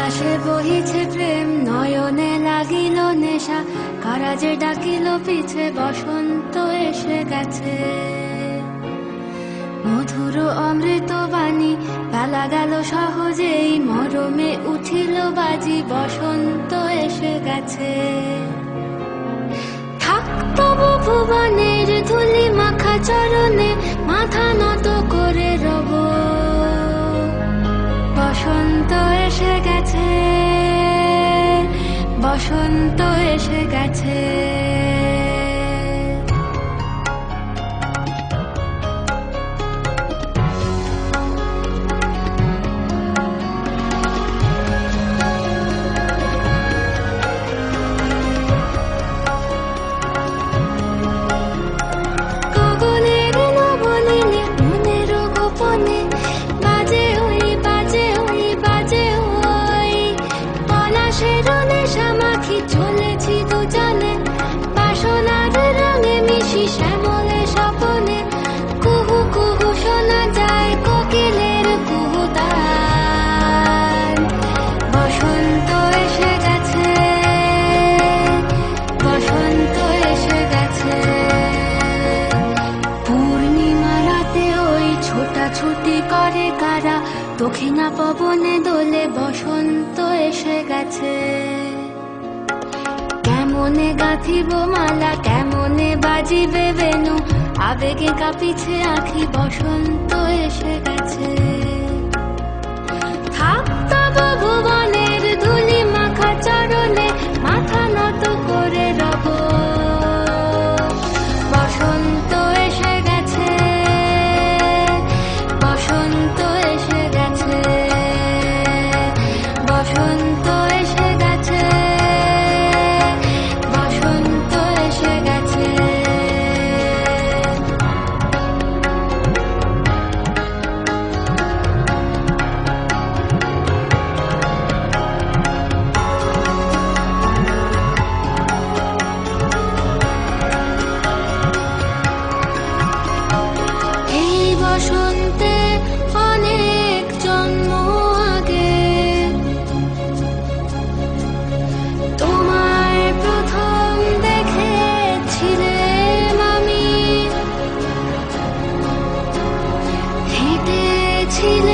বাতাসে বহিছে প্রেম, নয়নে লাগিল নেশা, কারাজে ডাকিল পিছে, বসন্ত এসে গেছে। মধুর অমৃত বাণী, বেলা গেল সহজেই, মরমে উঠিল বাজি, বসন্ত এসে গেছে। থাক তবু ভুবনের ধুলি মাখা চরণে, মাথা নত করে রব, বসন্ত এসে গেছে, বসন্ত এসে গেছে। চলেছি দুজনে বাসনার রঙে মিশি, শ্যামলে স্বপনে কুহু কুহু শোনা যায় কোকিলের কুহুতান। বসন্ত এসে গেছে, বসন্ত এসে গেছে। পূর্ণিমা রাতে ওই ছোটাছুটি করে কারা, দক্ষিণা পবনে দোলে, বসন্ত এসে গেছে। কেমনে গাঁথিব মালা, কেমনে বাজিবে বেনু, আবেগে কাঁপিছে আঁখি, বসন্ত এসে গেছে। থাক তবু ভুবনের ধুলি মাখা চরণে, মাথা নত করে রব, বসন্ত এসে গেছে, বসন্ত এসে গেছে, বসন্ত এসে গেছে, বসন্ত এসে গেছে। এই বসন্তে অনেক জন্ম আগে, তোমায় প্রথম দেখেছিলাম আমি, হেঁটেছিলে